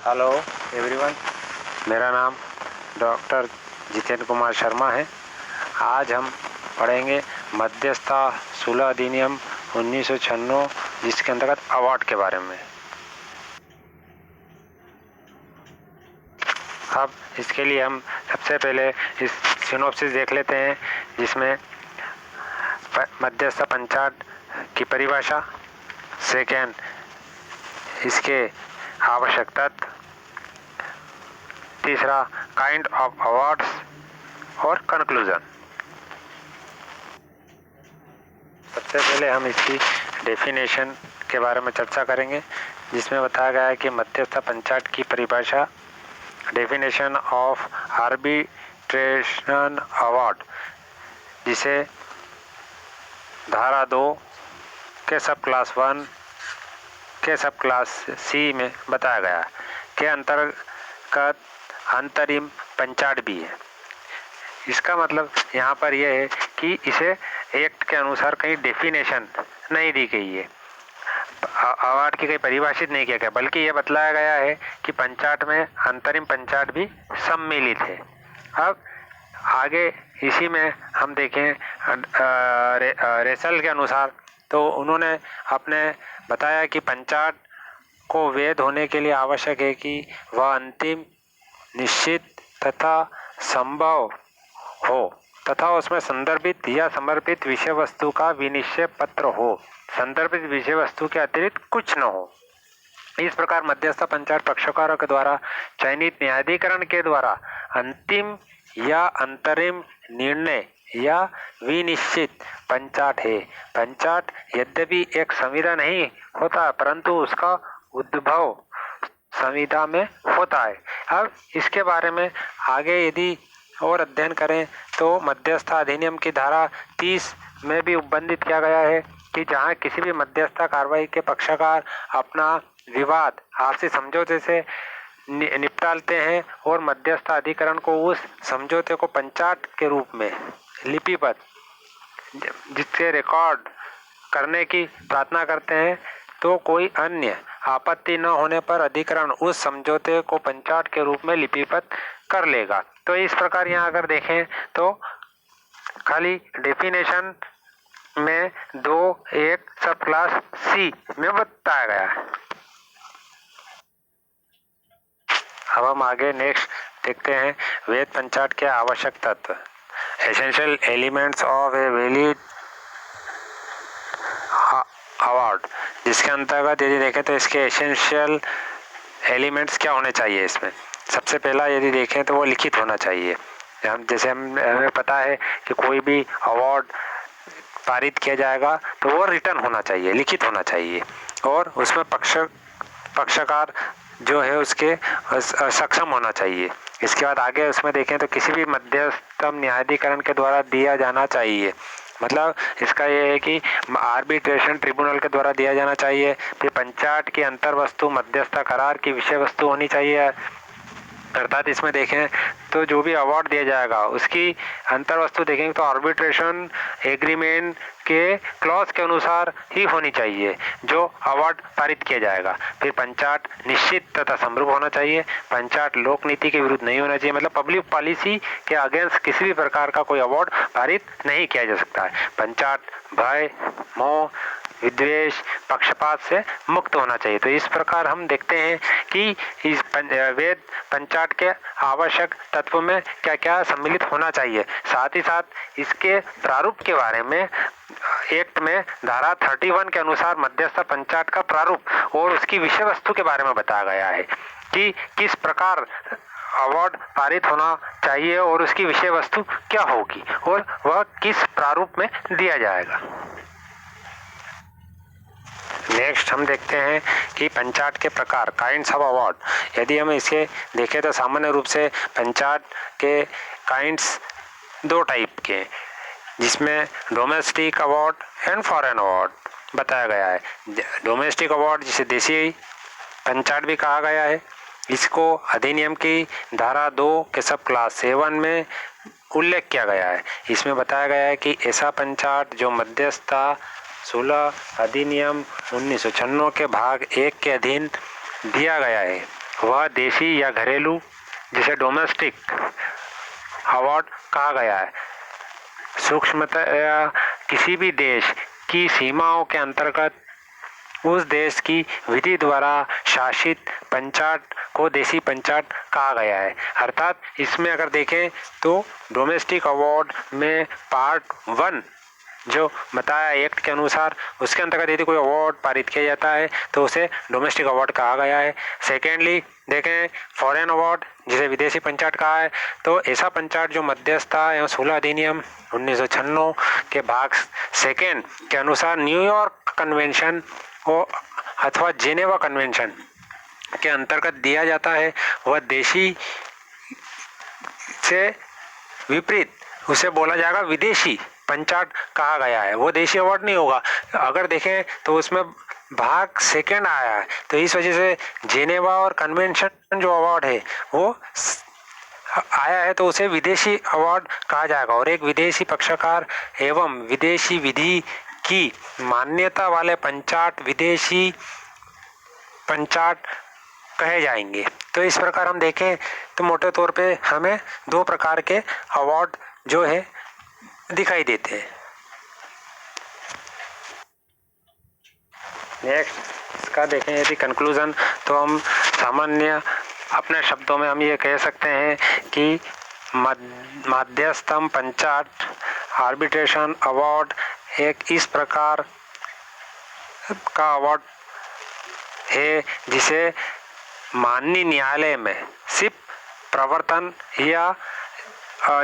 Hello everyone, मेरा नाम doctor Jitendra Kumar Sharma है। आज हम पढ़ेंगे मध्यस्थता सुलह अधिनियम 1996 जिसके अंतर्गत अवार्ड के बारे में। अब इसके लिए हम सबसे पहले इस सिनॉप्सिस देख लेते हैं, जिसमें मध्यस्थता पंचाट की परिभाषा, सेकेंड इसके आवश्यक तत्व, तीसरा काइंड ऑफ अवार्ड्स और कंक्लूजन। सबसे पहले हम इसकी डेफिनेशन के बारे में चर्चा करेंगे, जिसमें बताया गया है कि मध्यस्थता पंचाट की परिभाषा, डेफिनेशन ऑफ आर्बिट्रेशन अवार्ड, जिसे धारा 2 के सब क्लास 1 के सब क्लास सी में बताया गया है के अंतर्गत अंतरिम पंचाट भी है। इसका मतलब यहाँ पर यह है कि इसे एक्ट के अनुसार कहीं डेफिनेशन नहीं दी गई है, अवार्ड की कहीं परिभाषित नहीं किया गया, बल्कि यह बतलाया गया है कि पंचाट में अंतरिम पंचाट भी सम्मिलित है। अब आगे इसी में हम देखें रेसल के अनुसार, तो उन्होंने अपने बताया कि पंचाट को वैध होने के लिए आवश्यक है कि वह अंतिम, निश्चित तथा संभव हो तथा उसमें संदर्भित या समर्पित विषय वस्तु का विनिश्चय पत्र हो, संदर्भित विषय वस्तु के अतिरिक्त कुछ न हो। इस प्रकार मध्यस्थता पंचाट पक्षकारों के द्वारा चयनित न्यायाधिकरण के द्वारा अंतिम या अंतरिम निर्णय या विनिश्चित पंचाट है। पंचाट यद्यपि एक संविदा नहीं होता, परंतु उसका उद्भव संविदा में होता है। अब इसके बारे में आगे यदि और अध्ययन करें तो मध्यस्थता अधिनियम की धारा 30 में भी उपबंधित किया गया है कि जहां किसी भी मध्यस्थता कार्रवाई के पक्षकार अपना विवाद आपसी समझौते से निपटाते हैं और मध्यस्थता अधिकरण को उस समझौते को पंचाट के रूप में लिपिबद्ध, जिससे रिकॉर्ड करने की प्रार्थना करते हैं, तो कोई अन्य आपत्ति न होने पर अधिकरण उस समझौते को पंचाट के रूप में लिपिबद्ध कर लेगा। तो इस प्रकार यहाँ अगर देखें तो खाली डेफिनेशन में 2(1) सब क्लास सी में बताया गया है। अब हम आगे नेक्स्ट देखते हैं वैध पंचाट के आवश्यक तत्व, essential elements of a valid award, जिसके अंतर्गत यदि देखें तो इसके एसेंशियल एलिमेंट्स क्या होने चाहिए। इसमें सबसे पहला यदि देखें तो वो लिखित होना चाहिए। हमें पता है कि कोई भी अवार्ड पारित किया जाएगा तो वो रिटर्न होना चाहिए, लिखित होना चाहिए, और उसमें पक्षकार जो है उसके सक्षम होना चाहिए। इसके बाद आगे उसमें देखें तो किसी भी मध्यस्थता न्यायाधिकरण के द्वारा दिया जाना चाहिए, मतलब इसका यह है कि आर्बिट्रेशन ट्रिब्यूनल के द्वारा दिया जाना चाहिए। फिर पंचाट की अंतर वस्तु मध्यस्थता करार की विषय वस्तु होनी चाहिए, अर्थात इसमें देखें तो जो भी अवार्ड दिया जाएगा उसकी अंतर वस्तु देखेंगे तो आर्बिट्रेशन एग्रीमेंट के क्लॉज के अनुसार ही होनी चाहिए जो अवार्ड पारित किया जाएगा। फिर पंचाट निश्चित तथा समरूप होना चाहिए, पंचाट लोक नीति के विरुद्ध नहीं होना चाहिए, मतलब पब्लिक पॉलिसी के अगेंस्ट किसी भी प्रकार का कोई अवार्ड पारित नहीं किया जा सकता है। पंचाट भय, मोह, विद्वेष, पक्षपात से मुक्त होना चाहिए। तो इस प्रकार हम देखते हैं कि इस वैध पंचाट के आवश्यक तत्व में क्या क्या सम्मिलित होना चाहिए। साथ ही साथ इसके प्रारूप के बारे में एक्ट में धारा 31 के अनुसार मध्यस्थता पंचाट का प्रारूप और उसकी विषय वस्तु के बारे में बताया गया है कि किस प्रकार अवार्ड पारित होना चाहिए और उसकी विषय वस्तु क्या होगी और वह किस प्रारूप में दिया जाएगा। नेक्स्ट हम देखते हैं कि पंचाट के प्रकार, काइंड्स ऑफ अवार्ड। यदि हम इसे देखें तो सामान्य रूप से पंचाट के काइंड्स 2 टाइप के, जिसमें domestic award and foreign award बताया गया है। डोमेस्टिक अवार्ड जिसे देसी पंचाट भी कहा गया है, इसको अधिनियम की धारा 2 के सब क्लास 7 में उल्लेख किया गया है। इसमें बताया गया है कि ऐसा पंचाट जो मध्यस्थता सुलह अधिनियम 1996 के भाग 1 के अधीन दिया गया है वह देशी या घरेलू, जिसे डोमेस्टिक अवार्ड कहा गया है, सूक्ष्मतया किसी भी देश की सीमाओं के अंतर्गत उस देश की विधि द्वारा शासित पंचायत को देशी पंचायत कहा गया है। अर्थात इसमें अगर देखें तो डोमेस्टिक अवार्ड में पार्ट 1 जो बताया एक्ट के अनुसार, उसके अंतर्गत यदि कोई अवार्ड पारित किया जाता है तो उसे डोमेस्टिक अवार्ड कहा गया है। सेकेंडली देखें फॉरेन अवार्ड, जिसे विदेशी पंचायत कहा है, तो ऐसा पंचायत जो मध्यस्थता एवं सुलह अधिनियम 1996 के भाग 2 के अनुसार न्यूयॉर्क कन्वेंशन अथवा जेनेवा कन्वेंशन के अंतर्गत दिया जाता है, वह देशी से विपरीत उसे बोला जाएगा विदेशी पंचायत कहा गया है, वो देशी अवार्ड नहीं होगा। अगर देखें तो उसमें भाग 2 आया है, तो इस वजह से जेनेवा और कन्वेंशन जो अवार्ड है वो आया है, तो उसे विदेशी अवार्ड कहा जाएगा। और एक विदेशी पक्षकार एवं विदेशी विधि की मान्यता वाले पंचायत विदेशी पंचायत कहे जाएंगे। तो इस प्रकार हम देखें तो मोटे तौर पे हमें 2 प्रकार के अवार्ड जो है दिखाई देते हैं। नेक्स्ट इसका देखें यदि कंक्लूजन, तो हम सामान्य अपने शब्दों में हम ये कह सकते हैं कि मध्यस्थम पंचायत आर्बिट्रेशन अवार्ड एक इस प्रकार का अवार्ड है जिसे माननीय न्यायालय में सिर्फ प्रवर्तन या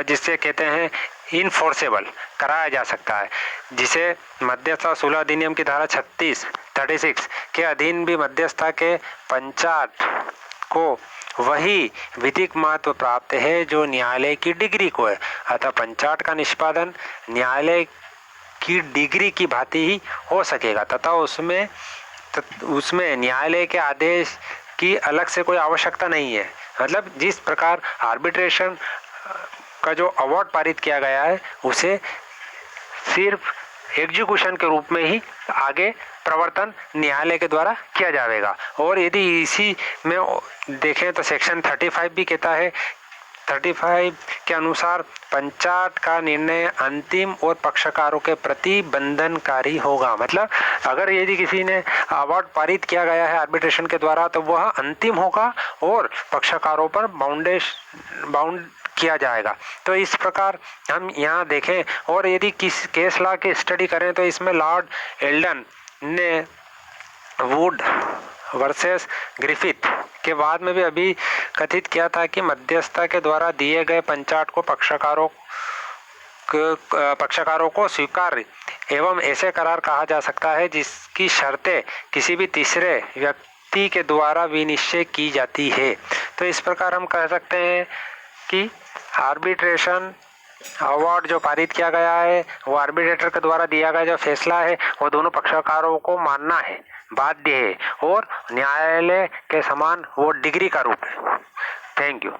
जिसे कहते हैं इनफोर्सेबल कराया जा सकता है, जिसे मध्यस्थता सुलह अधिनियम की धारा 36 के अधीन भी मध्यस्थता के पंचायत को वही विधिक महत्व प्राप्त है जो न्यायालय की डिग्री को है। अतः पंचायत का निष्पादन न्यायालय की डिग्री की भांति ही हो सकेगा तथा उसमें न्यायालय के आदेश की अलग से कोई आवश्यकता नहीं है। मतलब जिस प्रकार आर्बिट्रेशन का जो अवार्ड पारित किया गया है उसे सिर्फ एग्जीक्यूशन के रूप में ही आगे प्रवर्तन न्यायालय के द्वारा किया जाएगा। और यदि इसी में देखें तो सेक्शन 35 भी कहता है, 35 के अनुसार पंचायत का निर्णय अंतिम और पक्षकारों के प्रति बंधनकारी होगा। मतलब अगर यदि किसी ने अवार्ड पारित किया गया है आर्बिट्रेशन के द्वारा तो वह अंतिम होगा और पक्षकारों पर बाउंड किया जाएगा। तो इस प्रकार हम यहाँ देखें और यदि किस केस लॉ की स्टडी करें तो इसमें लॉर्ड एल्डन ने वुड वर्सेस ग्रिफिथ के बाद में भी अभी कथित किया था कि मध्यस्थता के द्वारा दिए गए पंचायत को पक्षकारों को स्वीकार्य एवं ऐसे करार कहा जा सकता है जिसकी शर्तें किसी भी तीसरे व्यक्ति के द्वारा विनिश्चय की जाती है। तो इस प्रकार हम कह सकते हैं कि आर्बिट्रेशन अवार्ड जो पारित किया गया है वो आर्बिट्रेटर के द्वारा दिया गया जो फैसला है वो दोनों पक्षकारों को मानना है, बाध्य है और न्यायालय के समान वो डिग्री का रूप है। Thank you.